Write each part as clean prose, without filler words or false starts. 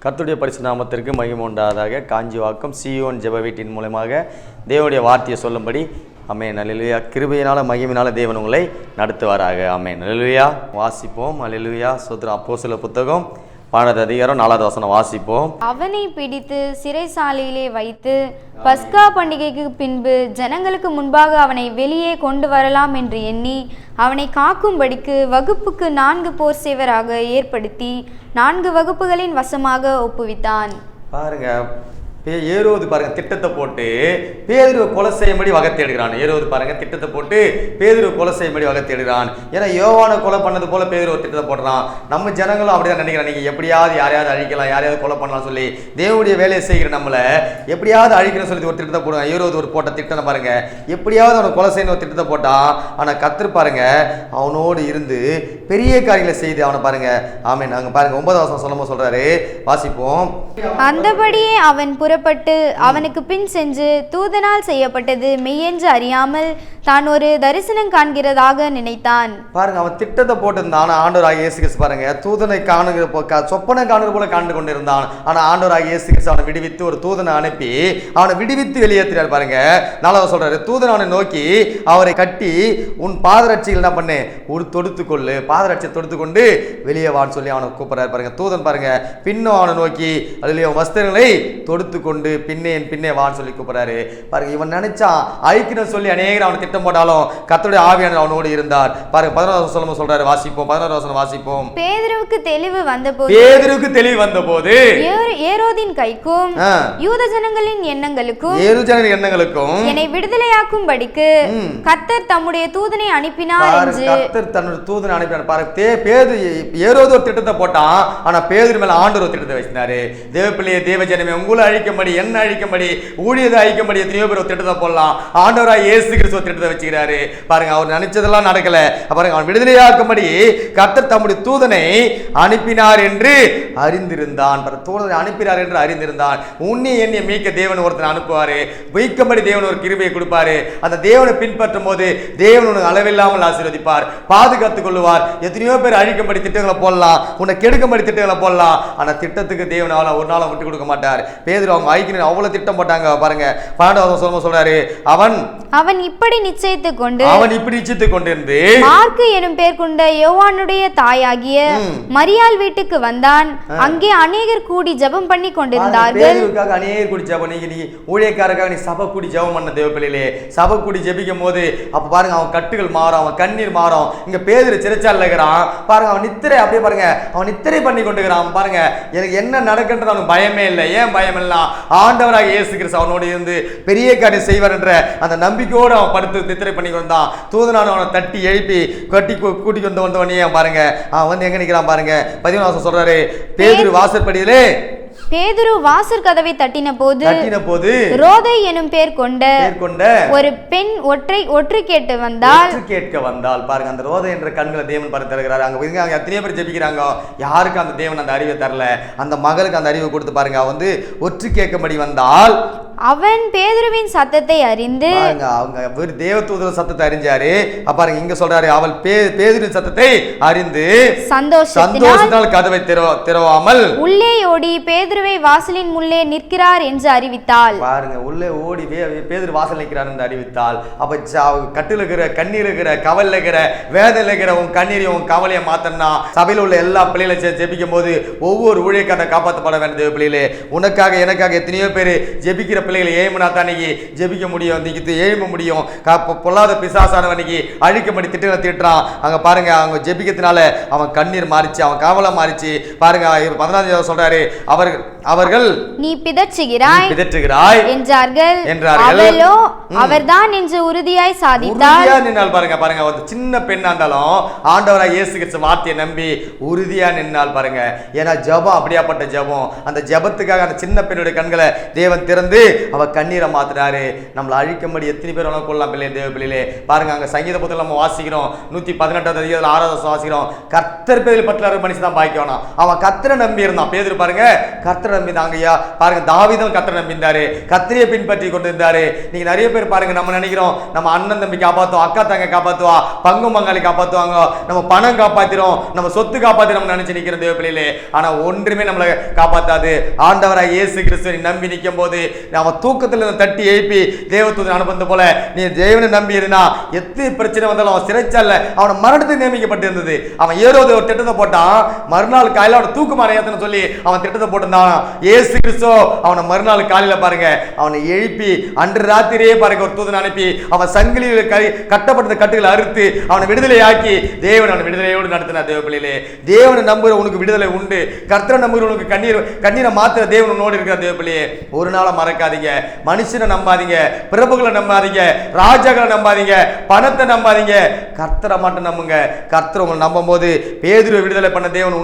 கர்த்தருடைய பரிசுத்த நாமத்திற்கு மகிமை உண்டாவதாக. காஞ்சிவாக்கம் சீயோன் ஜெப வீட்டின் மூலமாக தேவனுடைய வார்த்தையை சொல்லும்படி ஆமென். அல்லேலூயா. கிருபையினால மகிமையினால தேவன் உங்களை நடத்துவாராக. ஆமென். அல்லேலூயா. வாசிப்போம். அல்லேலூயா. ஸ்தோத்திரம். அப்போஸ்தலர் புத்தகம் 12வது அதிகாரம் 4வது வசனம் வாசிப்போம். அவனை பிடித்து சிறைசாலையிலே வைத்து பஸ்கா பண்டிகைக்கு பின்பு ஜனங்களுக்கு முன்பாக அவனை வெளியே கொண்டு வரலாம் என்று எண்ணி அவனை காக்கும்படிக்கு வகுப்புக்கு 4 போர் சேவராக ஏற்படுத்தி 4 வகுப்புகளின் வசமாக ஒப்புவித்தான். பாருங்க, ஏரோது பாருங்க திட்டத்தை போட்டு பேதுருவை கொலை செய்யும்படி வகை தேடுகிறான். ஏரோது பாருங்க திட்டத்தை போட்டு பேதுருவை கொலை செய்யும்படி வகை தேடுகிறான். ஏன்னா யோவானை கொலை பண்ணது போல பேதுருவை திட்டத்தை போடுறான். நம்ம ஜனங்களும் அப்படிதான் நினைக்கிறான். நீங்க எப்படியாவது யாரையாவது அழிக்கலாம், யாரையாவது கொலை பண்ணலாம் சொல்லி தேவனுடைய வேலையை செய்கிற நம்மளை எப்படியாவது அழிக்கணும்னு சொல்லி ஒரு திட்டத்தை போடுவாங்க. ஏரோது ஒரு போட்ட திட்டம் பாருங்க, எப்படியாவது அவனை கொலை செய்யணும் ஒரு திட்டத்தை போட்டான். ஆனா கர்த்தர் பாருங்க அவனோடு இருந்து பெரிய காரியங்களை செய்து அவனை பாருங்க. ஆமென். அங்க பாருங்க 9வது வசனம் சொல்லும்போது சொல்றாரு, வாசிப்போம். அந்தபடியே அவன் புறப்பட்டு அவனுக்கு பின் சென்று தூதனால் செய்யப்பட்டது மெய்யென்று அறியாமல் தான் ஒரு தரிசனம் காண்கிறதாக நினைத்தான். பாருங்க அவன் திட்டத்தை போட்டிருந்தான். ஆண்டவராகிய இயேசு கிறிஸ்து பாருங்க தூதனை காணுகிற சொப்பனை காணுகிற போல காண்டு கொண்டிருந்தான். ஆனா ஆண்டவராகிய இயேசு கிறிஸ்து அவனை விடுவித்து ஒரு தூதனை அனுப்பி அவனை விடுவித்து வெளியேற்றினார். பாருங்க 4வது சொல்றாரு, தூதன் அவனை நோக்கி அவரை கட்டி உன் பாதரட்சிகள் என்ன பண்ணு தொடுத்துக்கொள்ளு, பாதரட்சியை தொடுத்துக்கொண்டு வெளியே வான்னு சொல்லி அவனை கூப்பிடுறாரு. பாருங்க தூதன் பாருங்க பின்னும் அவனை நோக்கி அதில் வஸ்திரங்களை தொடுத்து கொண்டு பின்னே பின்னே வான்னு சொல்லி கூப்பிடுறாரு. பாருங்க இவன் நினைச்சான் அழிக்கணும் சொல்லி அநேகர் அவன் திட்டம் போட்டாலும் கர்த்தருடைய ஆவியானவர் அவனோடு இருந்தார். பாருங்க 11வது வசனம் சொல்றாரு, வாசிப்போம். 11வது வசனம் வாசிப்போம். பேதுருவுக்கு தெளிவு வந்தபோது ஏரோதின் கைக்கும் யூத ஜனங்களின் எண்ணங்களுக்கும் என்னை விடுதலையாக்கும்படிக்கு கர்த்தர் தம்முடைய தூதனை அனுப்பினார் என்று கர்த்தர் தன்னுடைய தூதனை அனுப்பினார். பாருங்க ஏரோது ஒரு திட்டத்தை போட்டான். ஆனா பேதுரு மேல ஆண்டவர் ஒரு திட்டத்தை வச்சிருந்தாரு. தேவப்பிள்ளையே தேவஜனமே உங்களை அழிக்கும்படி என்ன அழிக்கும்படி ஊழியதை அழிக்கும்படி எத்தனையோ பேர் ஒரு திட்டத்தை போடலாம். ஆண்டவராய் இயேசு கிறிஸ்து ஒரு திட்டத்தை வச்சுக்கிறாரு. பாருங்க அவர் நினைச்சதெல்லாம் நடக்கல. பாருங்க அவன் விடுதலையாக்கும்படி கர்த்தர் தம்முடைய தூதனை அனுப்பினார் என்று அறிந்திருந்தான். தூதனை அனுப்பினார் என்று அறிந்திருந்தான். உன்னை என்னை மீட்க தேவன் ஒருத்தனை அனுப்புவாரு, மீட்கும்படி தேவன் ஒரு கிருபையை கொடுப்பாரு. அந்த தேவனை பின்பற்றும் போது தேவன் உனக்கு அளவில்லாமல் ஆசீர்வதிப்பார், பாதுகாத்துக் கொள்ளுவார். எத்தனையோ பேர் அழிக்கும்படி திட்டங்களை போடலாம், உன்னை கெடுக்கும்படி திட்டங்களை போடலாம். ஆனா திட்டத்துக்கு தேவன் ஒரு நாளும் விட்டு கொடுக்க மாட்டார். பேதுரு அவங்க ஐக்கியம் அவ்வளவு திட்டம் போட்டாங்க. பாருங்க 12வது சொல்றாரு, அவன் இப்படி நிச்சயித்துக் கொண்டிருந்து மார்க்கு எனும் பேர் கொண்ட யோவானுடைய தாயாகிய மரியாள் வீட்டுக்கு வந்தான். அங்கே அநேகர் கூடி ஜெபம் பண்ணி கொண்டிருந்தார்கள். பேதுருக்காக அநேகர் கூடி ஜெபம், நீ ஊழியக்காரக்காக நீ சபை கூடி ஜெபம் பண்ண தேவப்பிள்ளையிலே சபை கூடி ஜெபிக்கும் போது அப்ப பாருங்க அவன் கட்டுகள் மாறும், அவன் கண்ணீர் மாறும். இங்க பேதுரு சிறைச்சாலையில இருக்கிறான். பாருங்க அவன் நித்திரை அப்படியே பாருங்க அவன் நித்திரை பண்ணி கொண்டிருக்கிறான். பாருங்க எனக்கு என்ன நடக்கின்றது அவனுக்கு பயமே இல்லை. ஏன் பயம் இல்லை? ஆண்டவராக இயேசு கிறிஸ்து அவனோடு இருந்து பெரிய காரியம் செய்வார் என்ற அந்த நம்பிக்கையோடு அவன் படுத்து நித்திரை பண்ணி வந்தான். தூதனான அவனை தட்டி எழுப்பி கட்டி கூட்டிக்கு வந்தவனே பாருங்க அவன் வந்து எங்க நிற்கிறான். பாருங்க 11வது சொல்றாரு, பேதுரு வாசற் கதவை தட்டின போது ரோதை எனும் பேர் கொண்ட ஒரு பெண் ஒற்றை கேட்க வந்தால். பாருங்க அந்த ரோதை என்ற கண்களை தேவன் பார்த்து தருகிறார். அங்க எத்தனையோ பேர் ஜெபிக்கிறாங்க, யாருக்கு அந்த தேவன் அந்த அறிவை தரல. அந்த மகளுக்கு அந்த அறிவை கொடுத்து பாருங்க அவன் வந்து ஒற்று கேட்கும்படி வந்தால் அவன் பேதுருவின் சத்தத்தை அறிந்து அவங்க தேவதூதர் சத்தத்தை அறிஞ்சாரு. பாருங்க இங்க சொல்றாரு, அவள் பேதுருவின் சத்தத்தை அறிந்து சந்தோஷத்தினால் கதவை திறவாமல் உள்ளே ஓடி பேதுருவை வாசலின் முள்ளே நிற்கிறார் என்று அறிவித்தாள். பாருங்க உள்ளே ஓடி பேதுரு வாசல் நிற்கிறார் என்று அறிவித்தாள். அப்ப கட்டில் இருக்கிற கண்ணீர் இருக்கிற கவல் இருக்கிற வேதனை இருக்கிற உன் கண்ணீரையும் உன் கவலையை மாத்தனா சபையில் உள்ள எல்லா பிள்ளைகளை ஜெபிக்கும் போது ஒவ்வொரு ஊழியக்காரனை காப்பாற்றப்பட வேண்டிய பிள்ளைகளே, உனக்காக எனக்காக எத்தனையோ பேர் ஜெபிக்கிற பிள்ளைகளை ஏழுமனா தானிக்கு ஜெபிக்க முடியும், இன்னைக்கு எழும முடியும். பொல்லாத பிசாசானவனுக்கு அழிக்கும்படி திட்டங்களை திட்டுறான். அங்க பாருங்க அவங்க ஜெபிக்கிறதுனால அவன் கண்ணீர் மாறிச்சு, அவன் கவலை மாறிச்சு. பாருங்க 14வது சொல்றாரு, அவர்கள் நீ பிதற்றுகிறாய் என்றார்கள். அவளோ அவர்தான் என்று உறுதியாய் சாதித்தாள். பாருங்க ஒரு சின்ன பெண்ணா இருந்தாலும் ஆண்டவராய் இயேசு கிறிஸ்து வார்த்தையை நம்பி உறுதியா நின்னால். பாருங்க ஏன்னா ஜெபம் அப்படியாப்பட்ட ஜெபம். அந்த ஜெபத்துக்காக அந்த சின்ன பெண்ணுடைய கண்களை தேவன் திறந்து அவர் கண்ணீரை மாத்தினாரு. நம்மளை அழிக்கும்படி எத்தனை பேர் வேணாலும் கொள்ளலாம் பிள்ளை, தேவ பிள்ளையிலே. பாருங்க, அங்க சங்கீத புத்தகத்துல நம்ம வாசிக்கிறோம், 118 அதிகாரத்துல 6வது வாசிக்கிறோம், கர்த்தர் பேரில் பற்ற மனுஷன் தான் பாக்கியவானா. அவன் கர்த்தரை நம்பி இருந்தான். பேதுரு பாருங்க கர்த்தரை நம்பி தாங்கய்யா. பாருங்க, தாவீதும் கர்த்தரை நம்பி இருந்தாரு, கர்த்தரையை பின்பற்றி கொண்டு இருந்தாரு. நீங்க நிறைய பேர் பாருங்க, நம்ம நினைக்கிறோம் நம்ம அண்ணன் தம்பி காப்பாத்துவோம், அக்கா தங்க காப்பாத்துவா, பங்கு பங்காளி காப்பாத்துவாங்க, நம்ம பணம் காப்பாத்திரும், நம்ம சொத்து காப்பாத்தி நம்ம நினைச்சு நிக்கிறோம் தேவ பிள்ளையிலே. ஆனா ஒன்றுமே நம்மளை காப்பாத்தாது. ஆண்டவராய் இயேசு கிறிஸ்துவை நம்பி நிற்கும் போது அவன் தூக்கத்துல தட்டி எழுப்பி தேவதூதன் அனுப்புறது போல நீ தேவனை நம்பி இருந்தா எத்தனை பிரச்சனை வந்தாலும் அவன் சிறைச்சால அவனை மரணத்துக்கு நியமிக்கப்பட்டு இருந்தது. அவன் ஏரோது ஒரு திட்டத்தை போட்டான், மறுநாள் காலையில அவனை தூக்குமாற ஏத்தன்னு சொல்லி அவன் திட்டத்தை போட்டிருந்தான். இயேசு கிறிஸ்து அவனை மறுநாள் காலையில பாருங்க அவனை எழுப்பி அன்று ராத்திரியே பாருங்க ஒரு தூதன் அனுப்பி அவன் சங்கிலியில் கட்டப்பட்ட கட்டுகளை அறுத்து அவனை விடுதலை ஆக்கி தேவன் அவனை விடுதலையோடு நடத்தினார். தேவ பிள்ளையிலே, தேவனை நம்புற உனக்கு விடுதலை உண்டு. கர்த்தரை நம்புற உனக்கு கண்ணீரை மாத்திர தேவன் உன்னோடு இருக்கிற. தேவ பிள்ளையே, ஒரு நாளை மறக்காதீங்க. மனுஷனை நம்பாதீங்க, பிரபுகளை நம்பாதீங்க, ராஜாக்களை நம்பாதீங்க, பணத்தை நம்பாதீங்க, கர்த்தரை மட்டும் நம்புங்க. கர்த்தரை உங்களை நம்பும் போது பேதுருவை விடுதலை பண்ண தேவன்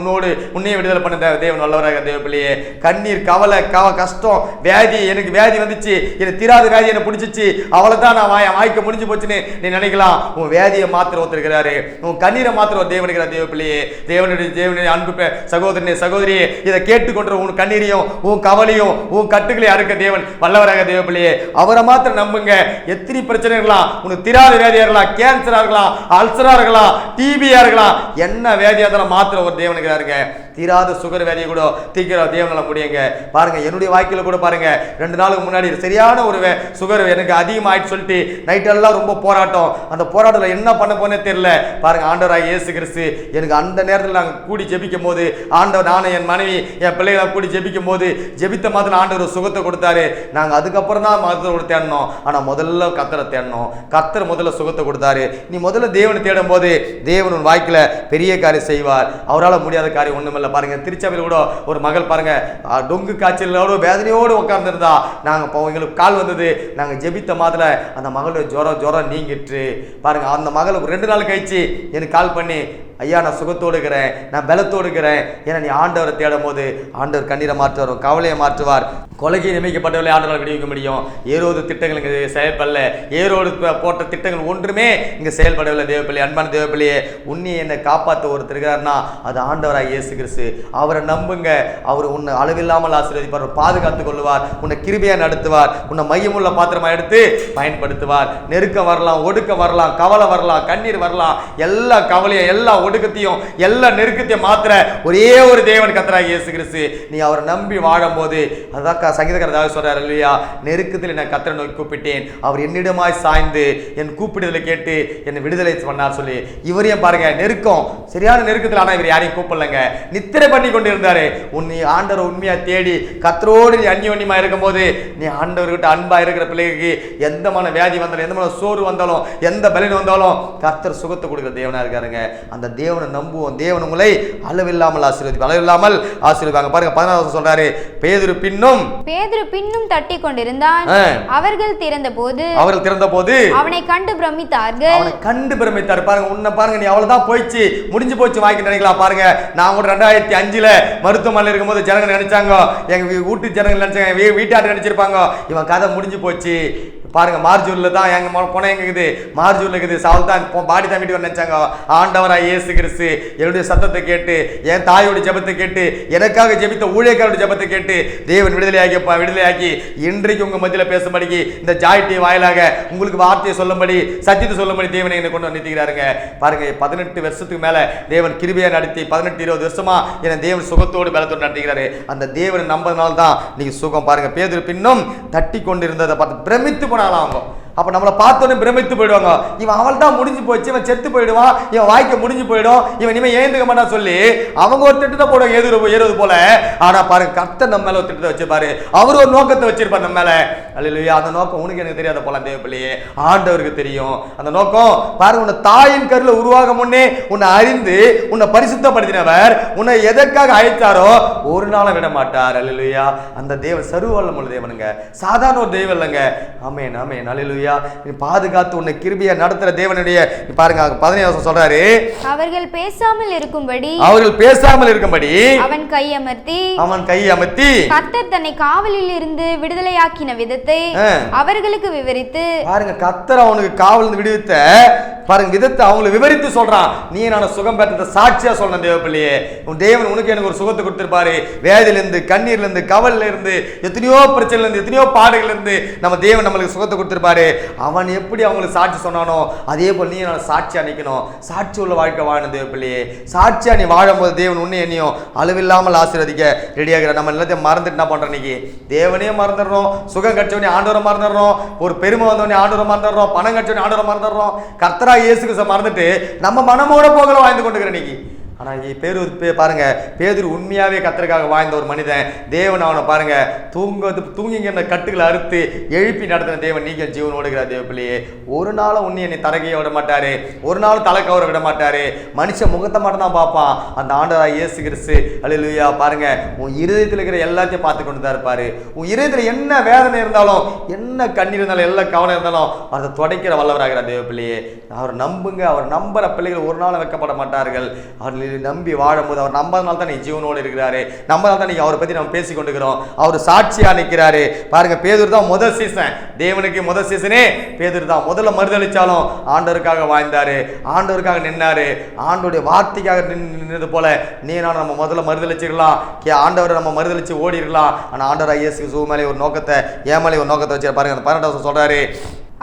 உன்னையே விடுதலை பண்ண தேவன் நல்லவராக. தேவ பிள்ளையே, கண்ணீர், கவலை, கஷ்டம், வியாதி, எனக்கு வியாதி வந்துச்சு, எனக்கு தீராத வியாதி என்ன பிடிச்சிச்சு, அவ்வளவுதான் நான் வாய்க்க முடிஞ்சு போச்சுன்னு நீ நினைக்கலாம். உன் வியாதியை மாத்திர ஒருத்தருக்கிறாரு, உன் கண்ணீரை மாத்திர ஒரு தேவன் இருக்கிறார். தேவ பிள்ளையே, தேவனுடைய அன்பு சகோதரனே சகோதரியே, இதை கேட்டுக்கொண்ட உன் கண்ணீரையும் உன் கவலையும் உன் கட்டுகளை அறுக்க தேவன் வல்லவராக. தேவ பிள்ளையே, அவரை மாத்திரம் நம்புங்க. எத்தனை பிரச்சனை இருக்கலாம், உனக்கு திராத வியாதியா இருக்கலாம், கேன்சரா இருக்கலாம், அல்சரா இருக்கலாம், டிபியா இருக்கலாம், என்ன வியாதியா இருந்தாலும் மாத்திர ஒரு தேவன் இருக்கிறாருங்க. தீராத சுகர் வியாதியை கூட தீக்கிற தேவனால முடியுங்க. பாருங்க, என்னுடைய வாழ்க்கையில கூட பாருங்க, 2 நாளுக்கு முன்னாடி சரியான ஒரு சுகர் எனக்கு அதிகமாயிட்டு சொல்லிட்டு நைட்டெல்லாம் ரொம்ப போராட்டம். அந்த போராட்டத்தில் என்ன பண்ண போனே தெரியல. பாருங்க, ஆண்டவராக இயேசு கிறிஸ்து எனக்கு அந்த நேரத்தில் நாங்கள் கூடி ஜெபிக்கும் போது ஆண்டவர், நானும் என் மனைவி என் பிள்ளைகளை கூடி ஜெபிக்கும் போது ஜெபித்த மாதிரி ஆண்டவர் சுகத்தை கொடுத்தாரு. நாங்கள் அதுக்கப்புறம் தான் மருத்துவரோட தேடணும். ஆனால் முதல்ல கர்த்தரை தேடணும். கர்த்தர் முதல்ல சுகத்தை கொடுத்தாரு. நீ முதல்ல தேவனை தேடும் போது தேவன் உன் வாழ்க்கையில பெரிய காரியம் செய்வார். அவரால் முடியாத காரியம் ஒண்ணுமில்லை. பாருங்க, திருச்சபையில் கூட ஒரு மகள் பாருங்க டொங்கு காய்ச்சலோடு வேதனையோடு உட்கார்ந்துருந்தா. நாங்கள் எங்களுக்கு கால் வந்தது, நாங்கள் ஜெபித்த மாதிரி அந்த மகளோட ஜுரம் நீங்கிட்டு பாருங்க. அந்த மகளுக்கு 2 நாள் கழிச்சு எனக்கு கால் பண்ணி, ஐயா நான் சுகத்தோடு இருக்கிறேன், நான் பலத்தோடு இருக்கிறேன். ஏன்னா நீ ஆண்டவரை தேடும் போது ஆண்டவர் கண்ணீரை மாற்றுவார், கவலையை மாற்றுவார். கொலைக்கு நியமிக்கப்பட்டவர்களை ஆண்டவரால் விடுவிக்க முடியும். ஏரோது திட்டங்கள் இங்கே செயல்படல. ஏரோது போட்ட திட்டங்கள் ஒன்றுமே இங்கே செயல்படவில்லை. தேவப்பிள்ளை, அன்பான தேவப்பிள்ளையே, உன்னை என்னை காப்பாற்ற ஒருத்தர் இருக்கிறார்னா அது ஆண்டவராக இயேசு கிறிஸ்து. அவரை நம்புங்க. அவர் உன்னை அளவில்லாமல் ஆசீர்வதிப்பார், பாதுகாத்துக் கொள்வார், உன்னை கிருபையாக நடத்துவார், உன்னை மையமுள்ள பாத்திரமா எடுத்து பயன்படுத்துவார். நெருக்கம் வரலாம், ஒடுக்கம் வரலாம், கவலை வரலாம், கண்ணீர் வரலாம், எல்லா கவலையும் எல்லா ஒடுக்கத்தையும் எல்லா நெருக்கத்தையும் மாத்திர ஒரே ஒரு தேவன் கர்த்தராகிய இயேசு கிறிஸ்து. நீ அவரை நம்பி வாழும் போது அதான் சங்கீதக்காரர் தாவீது சொல்றாரு இல்லையா, நெருக்கத்தில் நான் கர்த்தரை நோக்கி கூப்பிட்டேன், அவர் என்னிடமாய் சாய்ந்து என் கூப்பிடுதலை கேட்டு என்னை விடுதலை பண்ணார் சொல்லி. இவரையும் பாருங்க, நெருக்கம், சரியான நெருக்கத்தில். ஆனால் இவர் யாரையும் கூப்பிடலங்க, நித்திரை பண்ணி கொண்டு இருந்தாரு. உன்னை ஆண்டவர் உண்மையா தேடி கர்த்தரோடு நீ அந்யோன்யமா இருக்கும் போது நீ ஆண்டவர்கிட்ட அன்பா இருக்கிற பிள்ளைக்கு எந்த மன வியாதி வந்தாலும், எந்த மன சோறு வந்தாலும், எந்த பலன் வந்தாலும் கர்த்தர் சுகத்தை கொடுக்குற தேவனா இருக்காருங்க. அந்த தேவனை நம்புவோம். தேவன் உங்களை அளவில்லாமல் ஆசீர்வதிப்பார், அளவில்லாமல் ஆசீர்வதிப்பாங்க. பாருங்க, 14 சொல்றாரு, பேதுரு பின்னும் தட்டி கொண்டிருந்தான். அவர்கள் திறந்த போது அவனை கண்டு பிரமித்தார். பாருங்க, உன்னை பாருங்க, நீ அவ்வளவுதான் போயிடுச்சு, முடிஞ்சு போச்சு வாங்கி நினைக்கலாம். பாருங்க, நான் கூட 2005 மருத்துவமனையில் இருக்கும்போது ஜனங்க நினைச்சாங்க, எங்க வீட்டு ஜனங்கள் நினைச்சாங்க, வீட்டாட்டு நினைச்சிருப்பாங்க, இவன் கதை முடிஞ்சு போச்சு. பாருங்க, மார்ஜூர்ல தான் எங்க போன எங்க இருக்குது, மார்ஜூர்ல இருக்குது, சாவல் தான் பாடி தான் வீட்டுக்கு நினைச்சாங்க. ஆண்டவராய் இயேசு கிறிஸ்து என்னுடைய சத்தத்தை கேட்டு, என் தாயோட ஜெபத்தை கேட்டு, எனக்காக ஜெபித்த ஊழியக்காரோட ஜெபத்தை கேட்டு தேவன் விடுதலையாக்கி இன்றைக்கு உங்க மத்தியில பேசும்படிக்கு இந்த ஜாயிட்டி வாயிலாக உங்களுக்கு வார்த்தையை சொல்லும்படி, சத்தியத்தை சொல்லும்படி தேவனை என்னை கொண்டு நிறுத்திக்கிறாருங்க. பாருங்க, 18 வருஷத்துக்கு மேல தேவன் கிருபையா நடத்தி 18-20 வருஷமா என்னை தேவன் சுகத்தோடு பலத்தோடு நடத்துகிறாரு. அந்த தேவனை நம்பதுனால தான் நீங்க சுகம். பாருங்க, பேதுரு பின்னும் தட்டி கொண்டு இருந்ததை பார்த்து பிரமித்து போனாலும் அவங்க. அப்போ நம்மளை பார்த்தோன்னே பிரமித்து போயிடுவாங்க, இவன் அவள் தான் முடிஞ்சு போச்சு, இவன் செத்து போயிடுவான், இவன் வாய்க்க முடிஞ்சு போயிடும், இவன் இனிமேல் ஏந்துக்க மாட்டான் சொல்லி அவங்க ஒரு திட்டத்தை போடுவாங்க, ஏறுவது போல. ஆனா பாருங்க, கர்த்தர் நம்ம மேல ஒரு திட்டத்தை வச்சிருப்பாரு, அவர் ஒரு நோக்கத்தை வச்சிருப்பார் நம்ம மேல. அல்லேலூயா. அந்த நோக்கம் உனக்கு எனக்கு தெரியாத போல, தேவப்பிள்ளையே, ஆண்டவருக்கு தெரியும் அந்த நோக்கம். பாருங்க, உன்னை தாயின் கருல உருவாக முன்னே உன்னை அறிந்து உன்னை பரிசுத்தப்படுத்தினவர் உன்னை எதற்காக அழைத்தாரோ ஒரு நாளும் விட மாட்டார். அல்லேலூயா. அந்த தேவன் சர்வ வல்லமையுள்ள தேவனுங்க, சாதாரண ஒரு தெய்வம் இல்லைங்க. ஆமென், ஆமென், அல்லேலூயா. அல்லேலூயா. பாதுகாத்து உன்னை கிருபையா நடத்துற தேவனுடைய பாருங்க 17 சொல்றாரு, அவர்கள் பேசாமல் இருக்கும்படி அவன் கை அமர்த்தி கர்த்தர் தன்னை காவலில் இருந்து விடுதலையாக்கின விதத்தை அவர்களுக்கு விவரித்து பாருங்க. கர்த்தர் அவனுக்கு காவல் இருந்து விடுவித்த பாருங்க விதத்தை அவங்களுக்கு விவரித்து சொல்றான். நீ நான் சுகம் பெற்ற சாட்சியா சொல்றேன் தேவ பிள்ளையே, உன் தேவன் உனக்கு எனக்கு ஒரு சுகத்தை கொடுத்திருப்பாரு. வேதில இருந்து, கண்ணீர்ல இருந்து, கவல்ல இருந்து, எத்தனையோ பிரச்சனைல இருந்து, எத்தனையோ பாடுகள் இருந்து நம்ம தேவன் நம்மளுக்கு சுகத்தை கொடுத்திருப்பாரு. அவன் எப்படி அவங்களுக்கு சாட்சி சொன்னானோ அதே போல் நீ நான் சாட்சியா நிக்கணும். சாட்சி உள்ள வாழ்க்கை வாழணும் தேவ பிள்ளையே. சாட்சியா நீ வாழும்போது தேவன் உன்னை என்னையும் அளவில்லாமல் ஆசீர்வதிக்க ரெடியாகிற. நம்ம எல்லாத்தையும் மறந்துட்டு என்ன பண்றோம் இன்னைக்கு? தேவனே மறந்துடுறோம், சுகம் கட்சவனே ஆண்டவரை மறந்துடுறோம், ஒரு பெருமை வந்தவனே ஆண்டவரை மறந்துடுறோம், பணம் கட்சவனே ஆண்டவரை மறந்துடுறோம், கர்த்தரா இயேசு கிறிஸ்துவை மறந்துட்டு நம்ம மனமோட போகல வாழ்ந்து கொண்டிருக்கிற இன்னைக்கு. ஆனால் பாருங்க, பேதுரு உண்மையாவே கர்த்தருக்காக வாழ்ந்த ஒரு மனிதன். தேவன் அவனை பாருங்க தூங்கிங்க கட்டுகளை அறுத்து எழுப்பி நடத்தின தேவன் நீங்க ஜீவன் ஓடுகிறார் தேவ பிள்ளையே. ஒரு நாளும் உன்னை என்னை தரகைய விட மாட்டாரு, ஒரு நாள் தலை கவர விட மாட்டாரு. மனுஷன் முகத்தை மட்டும் தான் பார்ப்பான். அந்த ஆண்டவராகிய இயேசு கிறிஸ்து அல்லேலூயா பாருங்க உன் இருதயத்தில் இருக்கிற எல்லாத்தையும் பார்த்து கொண்டு தான் இருப்பாரு. உன் இருதயத்தில் என்ன வேதனை இருந்தாலும், என்ன கண்ணீர் இருந்தாலும், எல்லா கவனம் இருந்தாலும் அதை துடைக்கிற வல்லவராகிறார் தேவ பிள்ளையே. அவர் நம்புங்க. அவர் நம்புற பிள்ளைகள் ஒரு நாள் வைக்கப்பட மாட்டார்கள். அவர் நம்பி வாழும்போது அவர் நம்பதுனால தான் நீ ஜீவனோடு இருக்கிறாரு. நம்பதால் தான் நீங்க அவரை பத்தி நம்ம பேசி கொண்டிருக்கிறோம். அவர் சாட்சியா நிற்கிறாரு. பாருங்க, பேதுரு தான் முதல் சீசன். தேவனுக்கு முதல் சீசனே பேதுரு தான். முதல்ல மறுதளிச்சாலும் ஆண்டவருக்காக வாழ்ந்தாரு, ஆண்டவருக்காக நின்னாரு. ஆண்டோடைய வார்த்தைக்காக நின்னது போல நீ நான் நம்ம முதல்ல மறுதளிச்சிடலாம், ஆண்டவரை நம்ம மறுதளிச்சு ஓடி இருக்கலாம். ஆனா ஆண்டவராகிய இயேசு கிறிஸ்து மேலே ஒரு நோக்கத்தை, ஏமாலே ஒரு நோக்கத்தை வச்சு பாருங்க. அந்த 12 சொல்றாரு,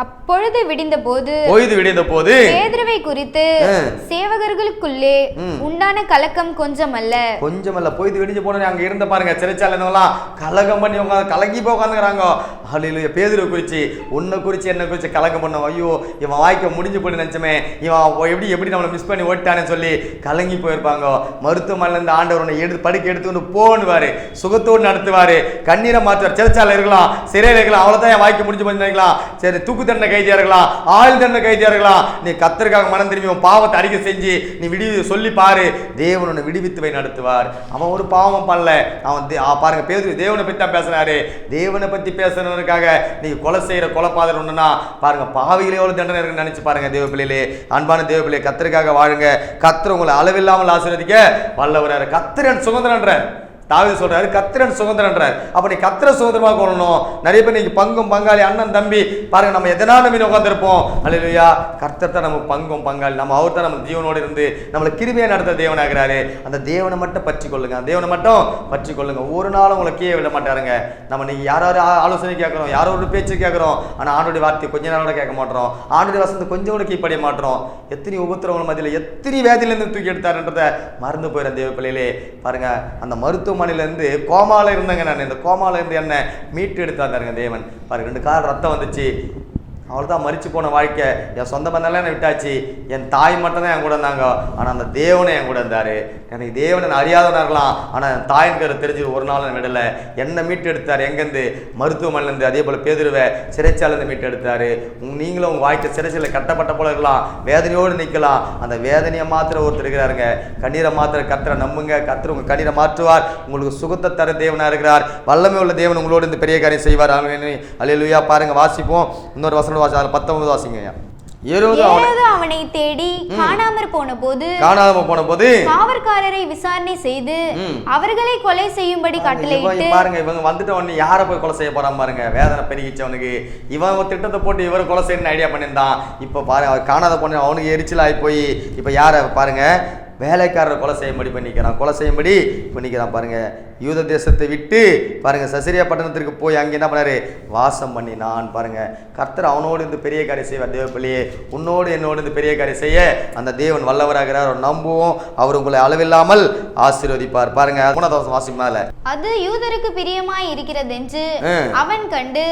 அப்பொழுது விடிந்த போது பேதுருவை குறித்து சேவகர்களுக்குள்ளே உண்டான கலக்கம் கொஞ்சமல்ல. பொய்து விடிஞ்சு போன அங்க இருந்த பாருங்க சிறைச்சாலை கலகம் பண்ணி கலங்கி போய் உட்காந்துக்கிறாங்க. அல்லேலூயா. பேதுருவை குறிச்சு, உன்னை குறிச்சு, என்ன குறிச்சு கலக்கம் பண்ண. ஐயோ இவன் வாய்க்க முடிஞ்சு போய் நினைச்சமே, இவன் எப்படி நம்மளை மிஸ் பண்ணி ஓட்டானு சொல்லி கலங்கி போயிருப்பாங்க. மருத்துவமனையில இருந்து ஆண்டவர் உன்னை படுக்க எடுத்துக்கொண்டு போனுவாரு, சுகத்தோடு நடத்துவாரு, கண்ணீரை மாற்றுவார். சிறைச்சாலை இருக்கலாம், சிறையில் இருக்கலாம், அவ்வளவுதான் என் வாய்க்க முடிஞ்சு போய் நினைக்கலாம். சரி, தூக்கு தண்டனை கைதியா இருக்கலாம், ஆயுள் தண்டனை கைதியா இருக்கலாம். நீ கர்த்தருக்காக மனம் திரும்பி பாவத்தை அறிக்கை செஞ்சு நீ சொல்லி பாரு, தேவன் உன்னை விடுவித்து நடத்துவார். அவன் ஒரு பாவம் பண்ணல. அவன் பாருங்க பேதுரு தேவனை பத்தி தான் பேசினாரு. தேவனை பத்தி பேசுறவனுக்காக நீங்க கொலை செய்யற கொலைப்பாதர் ஒண்ணுன்னா பாருங்க பாவிகளே எவ்வளவு தண்டனை இருக்குன்னு நினைச்சு பாருங்க. தேவ பிள்ளைகளே, அன்பான தேவ பிள்ளையை, கர்த்தருக்காக வாழுங்க. கர்த்தர் உங்களை அளவில்லாமல் ஆசீர்வதிக்க வல்லவரார். கர்த்தரன் சுதந்திரன்றார். தாவீது சொல்றாரு கர்த்தரன் சுதந்திரன்றார். அப்ப நீ கர்த்தரை சுதந்திரமாக கொள்ளணும். நிறைய பேர் நீங்க பங்கும் பங்காளி, அண்ணன் தம்பி பாருங்க, நம்ம எதனா நம்பி உட்காந்துருப்போம். அல்லேலூயா. கர்த்தர் தான் நம்ம பங்கும் பங்காளி. நம்ம அவர் தான் நம்ம ஜீவனோடு இருந்து நம்மளை கிருபையா நடத்த தேவனாகிறாரு. அந்த தேவனை மட்டும் பற்றி கொள்ளுங்க, அந்த தேவனை மட்டும் பற்றி கொள்ளுங்க. ஒரு நாளும் உங்களை கீழே விட மாட்டாருங்க. நம்ம நீங்க யாராவது ஆலோசனை கேட்கிறோம், யாரோட பேச்சு கேட்கிறோம், ஆனா ஆண்டோடைய வார்த்தை கொஞ்ச நாளோட கேட்க மாட்டோம். ஆண்டோடைய வசனத்தை கொஞ்சம் கூட கீழ்ப்படிய மாட்டோம். எத்தனை உபத்திரவங்கள் மத்தியில் எத்தனை வேதியிலிருந்து தூக்கி எடுத்தாருன்றதை மறந்து போயிடும் தேவ பிள்ளைகளே. பாருங்க, அந்த மருத்துவமனையில இருந்து கோமால இருந்தாங்க. நான் இந்த கோமால இருந்து என்ன மீட்டு எடுத்தாருங்க தேவன். பாருங்க, 2 கால் ரத்தம் வந்துச்சு. அவள் தான் மறிச்சு போன வாழ்க்கை. என் சொந்த பந்தெல்லாம் என்னை விட்டாச்சு. என் தாய் மட்டும் தான் என் கூட இருந்தாங்க. ஆனால் அந்த தேவனை என் கூட இருந்தாரு. எனக்கு தேவனை அறியாதவனா இருக்கலாம், ஆனால் என் தாயின் கரு தெரிஞ்சு ஒரு நாள் விடலை. என்னை மீட்டு எடுத்தார். எங்கேருந்து? மருத்துவமனையிலேருந்து. அதே போல் பேதுருவை சிறைச்சாலேருந்து மீட்டு எடுத்தாரு. நீங்களும் உங்கள் வாழ்க்கை சிறைச்சாலையில் கட்டப்பட்ட போல இருக்கலாம், வேதனையோடு நிற்கலாம். அந்த வேதனையை மாத்திர ஒருத்தர் இருக்கிறாருங்க. கண்ணீரை மாத்திர கர்த்தரை நம்புங்க. கர்த்தர் உங்கள் கண்ணீரை மாற்றுவார். உங்களுக்கு சுகத்தை தர தேவனாக இருக்கிறார். வல்லமை உள்ள தேவன் உங்களோடு இந்த பெரிய காரியம் செய்வார். அல்லேலூயா. பாருங்க, வாசிப்போம். இன்னொரு வசனம் 19 வாசிங்க. அவனை தேடி காணாம போன போது காவற்காரரை விசாரணை செய்து அவர்களை கொலை செய்யும்படி கட்டளையிட்டு பாருங்க, இவங்க வந்துட்டு உடனே யார போய் கொலை செய்ய போறான் பாருங்க. வேதனை பெருகிச்சவனுக்கு இவன் ஒரு திட்டத்தை போட்டு இவரை கொலை செய்யணும்னு ஐடியா பண்ணியிருந்தான். இப்ப பாருங்க, அவர் காணாத பொண்ணு அவனுக்கு எரிச்சல் ஆகி போய் இப்ப யார பாருங்க வேலைக்காரரை கொலை செய்யும்படி பண்ணிக்கிறான். கொலை செய்யும்படி பண்ணிக்கிறான். பாருங்க, யூத தேசத்தை விட்டு பாருங்க சசிரியா பட்டணத்திற்கு போய் அங்கே என்ன பண்ணாரு? வாசம் பண்ணி நான் பாருங்க கர்த்தர் அவனோடு இந்த பெரிய காரியம் செய்வார். தேவ பிள்ளையே, உன்னோடு என்னோடு இந்த பெரிய காரியம் செய்ய அந்த தேவன் வல்லவராகிறார். அவர் நம்புவோம். அவர் உங்களை அளவில்லாமல் ஆசீர்வதிப்பார். பாருங்க, 3 வாசிமால அது யூதருக்கு பிரியமாய் இருக்கிறது என்று அவன் கண்டு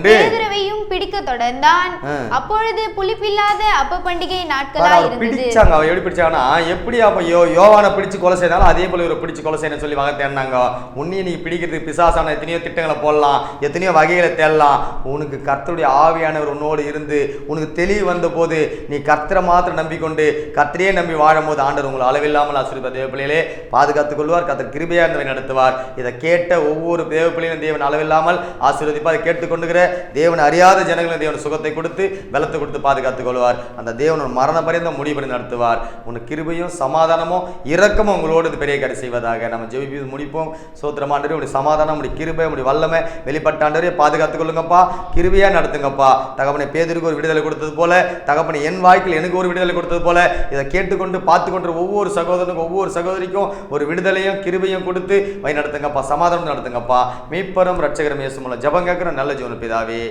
பேதுருவையும் பிடிக்க தொடர்ந்தான். அப்பொழுது புளிப்பில்லாத அப்ப பண்டிகை நாட்களா இருந்தது. பிடிச்சாங்க. அவ எப்படி பிடிச்சாங்கன்னா, எப்படி அப்ப யோவானை பிடிச்சு கொலை செய்தாலும் அதே போல இவரை பிடிச்சு கொலை செய்யணும்னு சொல்லி வகை தேடினாங்க. உன்னையும் நீ பிடிக்கிறதுக்கு பிசாசான எத்தனையோ திட்டங்களை போடலாம், எத்தனையோ வகைகளை தேடலாம். உனக்கு கர்த்தருடைய ஆவியானவர் உன்னோடு இருந்து உனக்கு தெளிவு வந்த போது நீ கர்த்தரை மாத்திரம் நம்பிக்கொண்டு கர்த்தரையே நம்பி வாழும் போது ஆண்டவர் உங்களை அளவில்லாமல் ஆசீர்வதிப்பார். தேவ பிள்ளைகளே, பாதுகாத்துக் கொள்வார். கர்த்தர் கிருபையா இருந்தவை நடத்துவார். இதை கேட்ட ஒவ்வொரு தேவ பிள்ளைகளும் தேவன் அளவில்லாமல் ஆசீர்வதிப்பார். கேட்டுக்கொண்டுகிற தேவன் அறியாத முடியாத ஜனங்களுக்கு தேவன் சுகத்தை கொடுத்து பலத்தை கொடுத்து பாதுகாத்துக் கொள்வார். அந்த தேவன் மரண பரியந்தம் முடிவு நடத்துவார். உனக்கு கிருபையும் சமாதானமும் இரக்கமும் உங்களோடு பெரிய கரை செய்வதாக. நம்ம ஜெபிப்பது முடிப்போம். சோத்திரம் ஆண்டவரே, உடைய சமாதானம், உடைய கிருபை, உடைய வல்லமை வெளிப்பட்ட ஆண்டவரே பாதுகாத்துக் கொள்ளுங்கப்பா. கிருபையா நடத்துங்கப்பா. தகப்பனை பேதுருக்கு ஒரு விடுதலை கொடுத்தது போல, தகப்பனை என் வாழ்க்கையில் எனக்கு ஒரு விடுதலை கொடுத்தது போல, இதை கேட்டுக்கொண்டு பார்த்து கொண்டு ஒவ்வொரு சகோதரனுக்கும் ஒவ்வொரு சகோதரிக்கும் ஒரு விடுதலையும் கிருபையும் கொடுத்து வழி நடத்துங்கப்பா. சமாதானம் நடத்துங்கப்பா. மீட்பரும் இரட்சகரும் இயேசு மூலம் ஜெபம் கேட்கிற நல்ல ஜீவன் பிதாவே,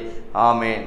ஆமென்.